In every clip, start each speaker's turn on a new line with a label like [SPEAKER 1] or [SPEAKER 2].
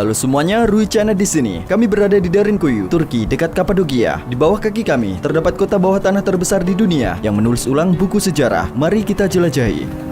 [SPEAKER 1] Halo semuanya, Rui Chana di sini. Kami berada di Derinkuyu, Turki, dekat Kapadokia. Di bawah kaki kami terdapat kota bawah tanah terbesar di dunia yang menulis ulang buku sejarah. Mari kita jelajahi.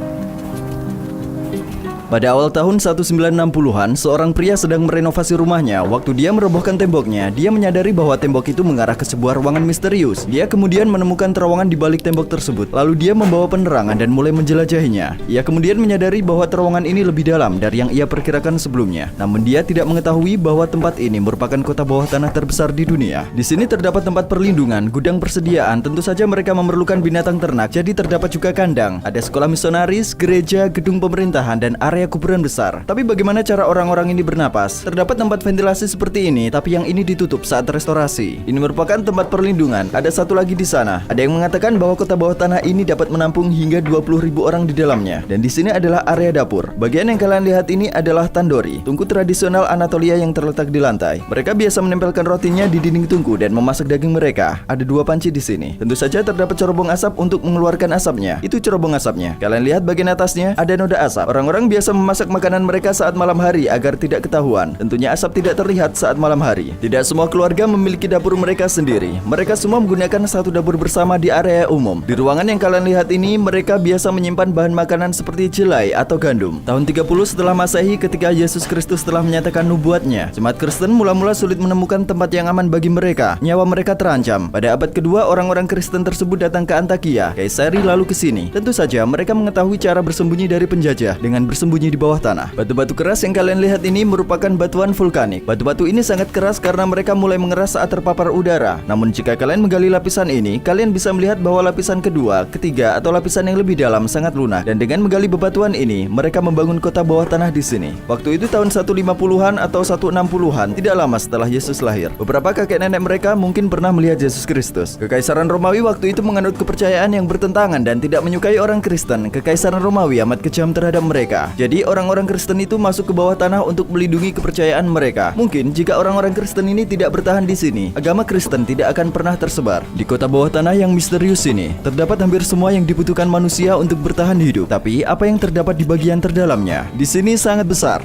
[SPEAKER 1] Pada awal tahun 1960-an, seorang pria sedang merenovasi rumahnya. Waktu dia merobohkan temboknya, dia menyadari bahwa tembok itu mengarah ke sebuah ruangan misterius. Dia kemudian menemukan terowongan di balik tembok tersebut. Lalu dia membawa penerangan dan mulai menjelajahinya. Ia kemudian menyadari bahwa terowongan ini lebih dalam dari yang ia perkirakan sebelumnya. Namun dia tidak mengetahui bahwa tempat ini merupakan kota bawah tanah terbesar di dunia. Di sini terdapat tempat perlindungan, gudang persediaan. Tentu saja mereka memerlukan binatang ternak, jadi terdapat juga kandang. Ada sekolah misionaris, gereja, gedung pemerintahan, dan area kuburan besar. Tapi bagaimana cara orang-orang ini bernapas? Terdapat tempat ventilasi seperti ini, tapi yang ini ditutup saat restorasi. Ini merupakan tempat perlindungan. Ada satu lagi di sana. Ada yang mengatakan bahwa kota bawah tanah ini dapat menampung hingga 20.000 orang di dalamnya. Dan di sini adalah area dapur. Bagian yang kalian lihat ini adalah tandori, tungku tradisional Anatolia yang terletak di lantai. Mereka biasa menempelkan rotinya di dinding tungku dan memasak daging mereka. Ada 2 panci di sini. Tentu saja terdapat cerobong asap untuk mengeluarkan asapnya. Itu cerobong asapnya. Kalian lihat bagian atasnya ada noda asap. Orang-orang biasa memasak makanan mereka saat malam hari agar tidak ketahuan. Tentunya asap tidak terlihat saat malam hari. Tidak semua keluarga memiliki dapur mereka sendiri. Mereka semua menggunakan satu dapur bersama di area umum. Di ruangan yang kalian lihat ini, mereka biasa menyimpan bahan makanan seperti jelai atau gandum. Tahun 30 setelah Masehi, ketika Yesus Kristus telah menyatakan nubuatnya, jemaat Kristen mula-mula sulit menemukan tempat yang aman bagi mereka. Nyawa mereka terancam. Pada abad kedua, orang-orang Kristen tersebut datang ke Antakya, Kaisari, lalu ke sini. Tentu saja mereka mengetahui cara bersembunyi dari penjajah dengan bersembunyi di bawah tanah. Batu-batu keras yang kalian lihat ini merupakan batuan vulkanik. Batu-batu ini sangat keras karena mereka mulai mengeras saat terpapar udara. Namun jika kalian menggali lapisan ini, kalian bisa melihat bahwa lapisan kedua, ketiga, atau lapisan yang lebih dalam sangat lunak. Dan dengan menggali bebatuan ini, mereka membangun kota bawah tanah di sini. Waktu itu tahun 150-an atau 160-an, tidak lama setelah Yesus lahir. Beberapa kakek nenek mereka mungkin pernah melihat Yesus Kristus. Kekaisaran Romawi waktu itu menganut kepercayaan yang bertentangan dan tidak menyukai orang Kristen. Kekaisaran Romawi amat kejam terhadap mereka. Jadi orang-orang Kristen itu masuk ke bawah tanah untuk melindungi kepercayaan mereka. Mungkin jika orang-orang Kristen ini tidak bertahan di sini, agama Kristen tidak akan pernah tersebar. Di kota bawah tanah yang misterius ini, terdapat hampir semua yang dibutuhkan manusia untuk bertahan hidup. Tapi apa yang terdapat di bagian terdalamnya? Di sini sangat besar.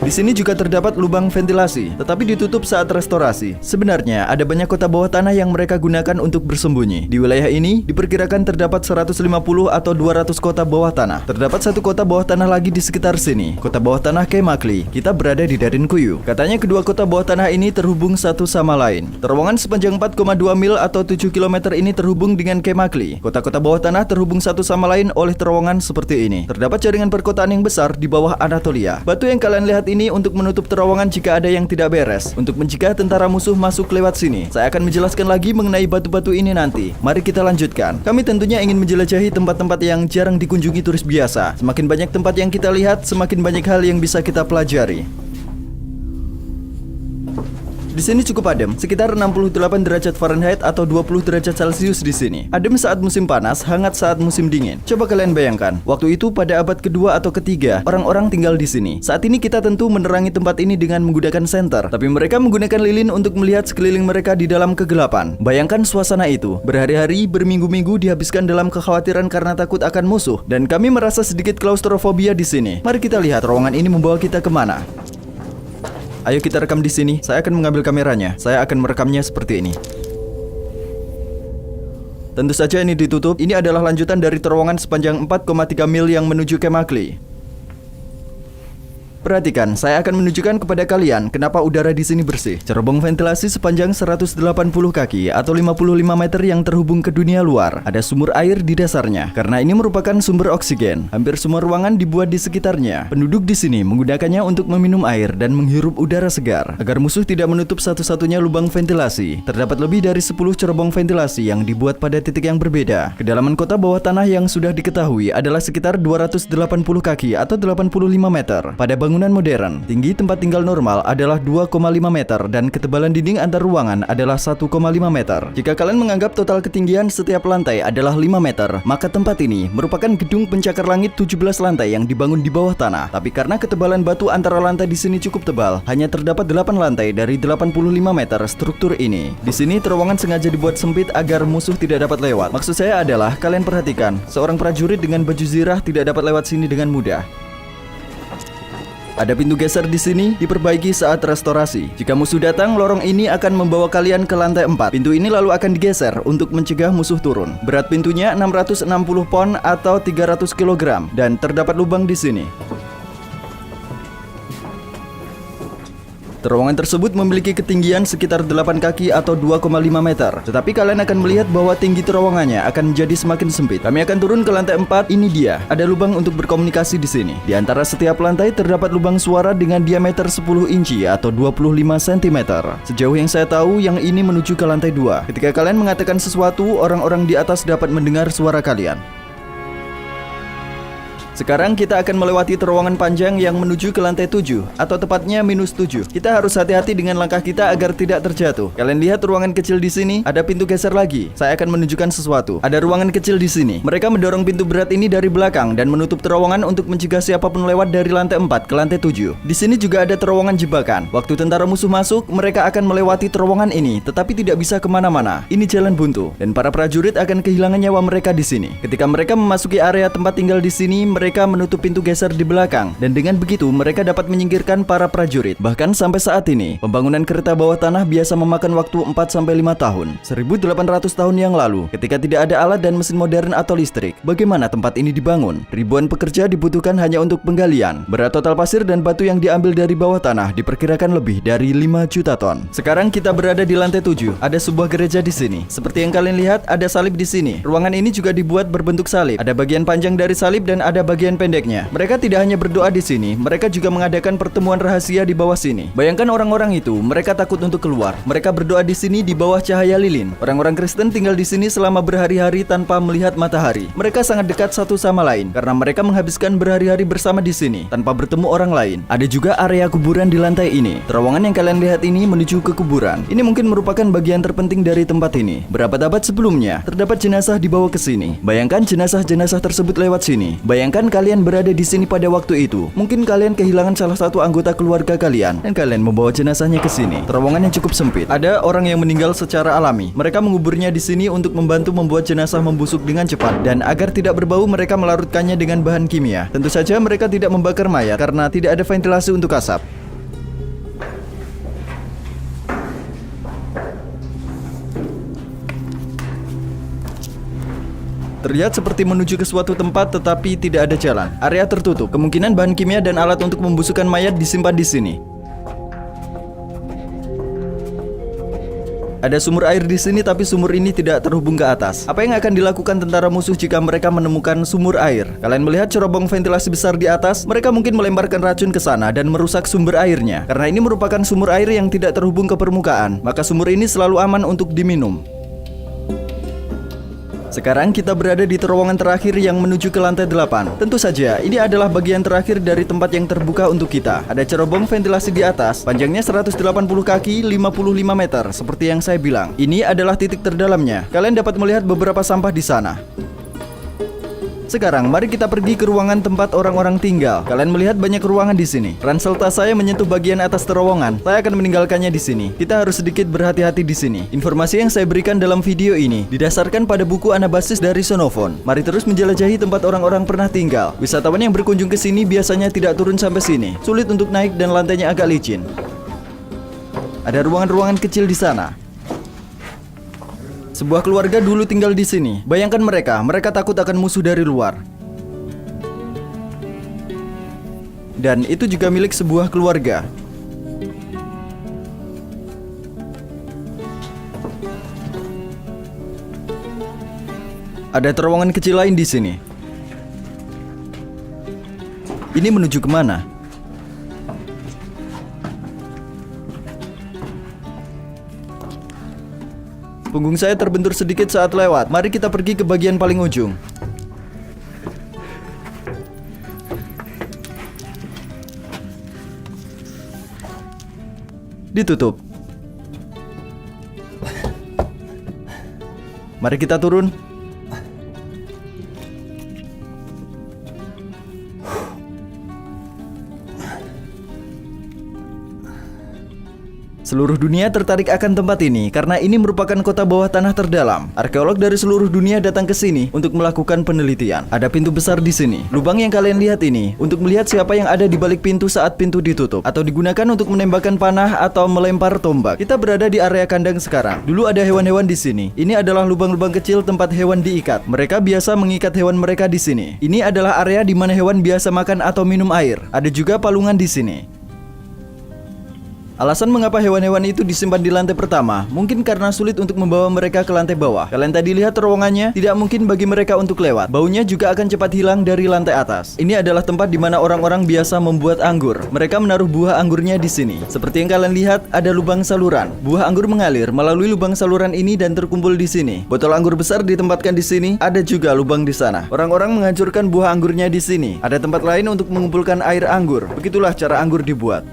[SPEAKER 1] Di sini juga terdapat lubang ventilasi, tetapi ditutup saat restorasi. Sebenarnya ada banyak kota bawah tanah yang mereka gunakan untuk bersembunyi. Di wilayah ini diperkirakan terdapat 150 atau 200 kota bawah tanah. Terdapat satu kota bawah tanah lagi di sekitar sini, kota bawah tanah Kemakli. Kita berada di Derinkuyu. Katanya kedua kota bawah tanah ini terhubung satu sama lain. Terowongan sepanjang 4,2 mil atau 7 km ini terhubung dengan Kemakli. Kota-kota bawah tanah terhubung satu sama lain oleh terowongan seperti ini. Terdapat jaringan perkotaan yang besar di bawah Anatolia. Batu yang kalian lihat ini untuk menutup terowongan jika ada yang tidak beres, untuk mencegah tentara musuh masuk lewat sini. Saya akan menjelaskan lagi mengenai batu-batu ini nanti. Mari kita lanjutkan. Kami tentunya ingin menjelajahi tempat-tempat yang jarang dikunjungi turis biasa. Semakin banyak tempat yang kita lihat, semakin banyak hal yang bisa kita pelajari. Di sini cukup adem, sekitar 68 derajat Fahrenheit atau 20 derajat Celcius di sini. Adem saat musim panas, hangat saat musim dingin. Coba kalian bayangkan, waktu itu pada abad kedua atau ketiga, orang-orang tinggal di sini. Saat ini kita tentu menerangi tempat ini dengan menggunakan senter, tapi mereka menggunakan lilin untuk melihat sekeliling mereka di dalam kegelapan. Bayangkan suasana itu, berhari-hari, berminggu-minggu dihabiskan dalam kekhawatiran karena takut akan musuh. Dan kami merasa sedikit klaustrofobia di sini. Mari kita lihat terowongan ini membawa kita kemana. Ayo kita rekam di sini. Saya akan mengambil kameranya. Saya akan merekamnya seperti ini. Tentu saja ini ditutup. Ini adalah lanjutan dari terowongan sepanjang 4,3 mil yang menuju Kemakli. Perhatikan, saya akan menunjukkan kepada kalian kenapa udara di sini bersih. Cerobong ventilasi sepanjang 180 kaki atau 55 meter yang terhubung ke dunia luar. Ada sumur air di dasarnya. Karena ini merupakan sumber oksigen. Hampir semua ruangan dibuat di sekitarnya. Penduduk di sini menggunakannya untuk meminum air dan menghirup udara segar. Agar musuh tidak menutup satu-satunya lubang ventilasi, terdapat lebih dari 10 cerobong ventilasi yang dibuat pada titik yang berbeda. Kedalaman kota bawah tanah yang sudah diketahui adalah sekitar 280 kaki atau 85 meter. Pada bangunan modern, tinggi tempat tinggal normal adalah 2,5 meter dan ketebalan dinding antar ruangan adalah 1,5 meter. Jika kalian menganggap total ketinggian setiap lantai adalah 5 meter, maka tempat ini merupakan gedung pencakar langit 17 lantai yang dibangun di bawah tanah. Tapi karena ketebalan batu antara lantai di sini cukup tebal, hanya terdapat 8 lantai dari 85 meter struktur ini. Di sini terowongan sengaja dibuat sempit agar musuh tidak dapat lewat. Maksud saya adalah, kalian perhatikan, seorang prajurit dengan baju zirah tidak dapat lewat sini dengan mudah. Ada pintu geser di sini, diperbaiki saat restorasi. Jika musuh datang, lorong ini akan membawa kalian ke lantai 4. Pintu ini lalu akan digeser untuk mencegah musuh turun. Berat pintunya 660 pon atau 300 kg dan terdapat lubang di sini. Terowongan tersebut memiliki ketinggian sekitar 8 kaki atau 2,5 meter. Tetapi kalian akan melihat bahwa tinggi terowongannya akan menjadi semakin sempit. Kami akan turun ke lantai 4. Ini dia. Ada lubang untuk berkomunikasi di sini. Di antara setiap lantai terdapat lubang suara dengan diameter 10 inci atau 25 cm. Sejauh yang saya tahu, yang ini menuju ke lantai 2. Ketika kalian mengatakan sesuatu, orang-orang di atas dapat mendengar suara kalian. Sekarang kita akan melewati terowongan panjang yang menuju ke lantai 7 atau tepatnya -7. Kita harus hati-hati dengan langkah kita agar tidak terjatuh. Kalian lihat ruangan kecil di sini, ada pintu geser lagi. Saya akan menunjukkan sesuatu. Ada ruangan kecil di sini. Mereka mendorong pintu berat ini dari belakang dan menutup terowongan untuk mencegah siapapun lewat dari lantai 4 ke lantai 7. Di sini juga ada terowongan jebakan. Waktu tentara musuh masuk, mereka akan melewati terowongan ini, tetapi tidak bisa kemana-mana. Ini jalan buntu, dan para prajurit akan kehilangan nyawa mereka di sini. Ketika mereka memasuki area tempat tinggal di sini, mereka menutup pintu geser di belakang, dan dengan begitu mereka dapat menyingkirkan para prajurit. Bahkan sampai saat ini, pembangunan kereta bawah tanah biasa memakan waktu 4-5 tahun. 1800 tahun yang lalu, ketika tidak ada alat dan mesin modern atau listrik, bagaimana tempat ini dibangun? Ribuan pekerja dibutuhkan hanya untuk penggalian. Berat total pasir dan batu yang diambil dari bawah tanah diperkirakan lebih dari 5 juta ton. Sekarang kita berada di lantai 7. Ada sebuah gereja di sini. Seperti yang kalian lihat, ada salib di sini. Ruangan ini juga dibuat berbentuk salib. Ada bagian panjang dari salib dan ada bagian pendeknya. Mereka tidak hanya berdoa di sini, mereka juga mengadakan pertemuan rahasia di bawah sini. Bayangkan orang-orang itu, mereka takut untuk keluar. Mereka berdoa di sini di bawah cahaya lilin. Orang-orang Kristen tinggal di sini selama berhari-hari tanpa melihat matahari. Mereka sangat dekat satu sama lain karena mereka menghabiskan berhari-hari bersama di sini tanpa bertemu orang lain. Ada juga area kuburan di lantai ini. Terowongan yang kalian lihat ini menuju ke kuburan. Ini mungkin merupakan bagian terpenting dari tempat ini. Berabad-abad sebelumnya, terdapat jenazah dibawa ke sini. Bayangkan jenazah-jenazah tersebut lewat sini. Bayangkan kalian berada di sini pada waktu itu. Mungkin kalian kehilangan salah satu anggota keluarga kalian dan kalian membawa jenazahnya ke sini. Terowongan yang cukup sempit. Ada orang yang meninggal secara alami. Mereka menguburnya di sini untuk membantu membuat jenazah membusuk dengan cepat, dan agar tidak berbau mereka melarutkannya dengan bahan kimia. Tentu saja mereka tidak membakar mayat karena tidak ada ventilasi untuk asap. Terlihat seperti menuju ke suatu tempat tetapi tidak ada jalan. Area tertutup. Kemungkinan bahan kimia dan alat untuk membusukkan mayat disimpan di sini. Ada sumur air di sini tapi sumur ini tidak terhubung ke atas. Apa yang akan dilakukan tentara musuh jika mereka menemukan sumur air? Kalian melihat cerobong ventilasi besar di atas? Mereka mungkin melemparkan racun ke sana dan merusak sumber airnya. Karena ini merupakan sumur air yang tidak terhubung ke permukaan, maka sumur ini selalu aman untuk diminum. Sekarang kita berada di terowongan terakhir yang menuju ke lantai 8. Tentu saja, ini adalah bagian terakhir dari tempat yang terbuka untuk kita. Ada cerobong ventilasi di atas, panjangnya 180 kaki, 55 meter, seperti yang saya bilang. Ini adalah titik terdalamnya. Kalian dapat melihat beberapa sampah di sana. Sekarang, mari kita pergi ke ruangan tempat orang-orang tinggal. Kalian melihat banyak ruangan di sini. Ransel tas saya menyentuh bagian atas terowongan. Saya akan meninggalkannya di sini. Kita harus sedikit berhati-hati di sini. Informasi yang saya berikan dalam video ini didasarkan pada buku Anabasis dari Xenophon. Mari terus menjelajahi tempat orang-orang pernah tinggal. Wisatawan yang berkunjung ke sini biasanya tidak turun sampai sini. Sulit untuk naik dan lantainya agak licin. Ada ruangan-ruangan kecil di sana. Sebuah keluarga dulu tinggal di sini. Bayangkan mereka takut akan musuh dari luar. Dan itu juga milik sebuah keluarga. Ada terowongan kecil lain di sini. Ini menuju kemana? Punggung saya terbentur sedikit saat lewat. Mari kita pergi ke bagian paling ujung. Ditutup. Mari kita turun. Seluruh dunia tertarik akan tempat ini karena ini merupakan kota bawah tanah terdalam. Arkeolog dari seluruh dunia datang ke sini untuk melakukan penelitian. Ada pintu besar di sini. Lubang yang kalian lihat ini untuk melihat siapa yang ada di balik pintu saat pintu ditutup, atau digunakan untuk menembakkan panah atau melempar tombak. Kita berada di area kandang sekarang. Dulu ada hewan-hewan di sini. Ini adalah lubang-lubang kecil tempat hewan diikat. Mereka biasa mengikat hewan mereka di sini. Ini adalah area di mana hewan biasa makan atau minum air. Ada juga palungan di sini. Alasan mengapa hewan-hewan itu disimpan di lantai pertama mungkin karena sulit untuk membawa mereka ke lantai bawah. Kalian tadi lihat terowongannya, tidak mungkin bagi mereka untuk lewat. Baunya juga akan cepat hilang dari lantai atas. Ini adalah tempat di mana orang-orang biasa membuat anggur. Mereka menaruh buah anggurnya di sini. Seperti yang kalian lihat, ada lubang saluran. Buah anggur mengalir melalui lubang saluran ini dan terkumpul di sini. Botol anggur besar ditempatkan di sini. Ada juga lubang di sana. Orang-orang menghancurkan buah anggurnya di sini. Ada tempat lain untuk mengumpulkan air anggur. Begitulah cara anggur dibuat.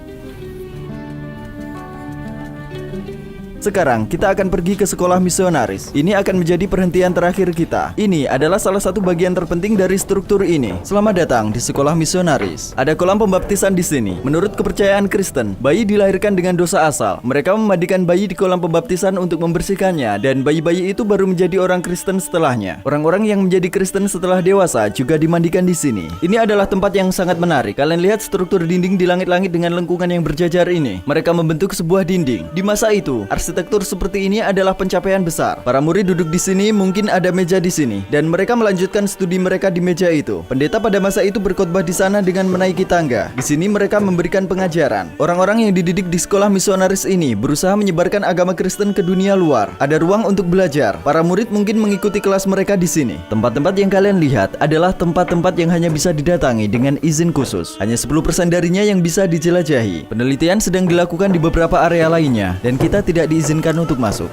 [SPEAKER 1] Sekarang kita akan pergi ke sekolah misionaris. Ini akan menjadi perhentian terakhir kita. Ini adalah salah satu bagian terpenting dari struktur ini. Selamat datang di sekolah misionaris. Ada kolam pembaptisan di sini. Menurut kepercayaan Kristen, bayi dilahirkan dengan dosa asal. Mereka memandikan bayi di kolam pembaptisan untuk membersihkannya, dan bayi-bayi itu baru menjadi orang Kristen setelahnya. Orang-orang yang menjadi Kristen setelah dewasa juga dimandikan di sini. Ini adalah tempat yang sangat menarik. Kalian lihat struktur dinding di langit-langit dengan lengkungan yang berjajar ini. Mereka membentuk sebuah dinding. Di masa itu, arsitektur seperti ini adalah pencapaian besar. Para murid duduk di sini, mungkin ada meja di sini, dan mereka melanjutkan studi mereka di meja itu. Pendeta pada masa itu berkhotbah di sana dengan menaiki tangga. Di sini mereka memberikan pengajaran. Orang-orang yang dididik di sekolah misionaris ini berusaha menyebarkan agama Kristen ke dunia luar. Ada ruang untuk belajar. Para murid mungkin mengikuti kelas mereka di sini. Tempat-tempat yang kalian lihat adalah tempat-tempat yang hanya bisa didatangi dengan izin khusus. Hanya 10% darinya yang bisa dijelajahi. Penelitian sedang dilakukan di beberapa area lainnya, dan kita tidak diizinkan untuk masuk.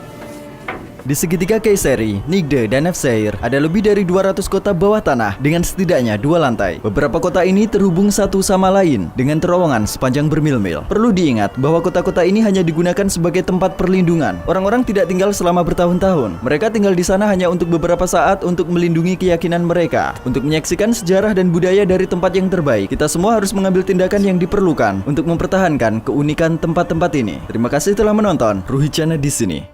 [SPEAKER 1] Di segitiga Kayseri, Nigde, dan Nevşehir ada lebih dari 200 kota bawah tanah dengan setidaknya 2 lantai. Beberapa kota ini terhubung satu sama lain dengan terowongan sepanjang bermil-mil. Perlu diingat bahwa kota-kota ini hanya digunakan sebagai tempat perlindungan. Orang-orang tidak tinggal selama bertahun-tahun. Mereka tinggal di sana hanya untuk beberapa saat untuk melindungi keyakinan mereka. Untuk menyaksikan sejarah dan budaya dari tempat yang terbaik, kita semua harus mengambil tindakan yang diperlukan untuk mempertahankan keunikan tempat-tempat ini. Terima kasih telah menonton. Ruhi Channel di sini.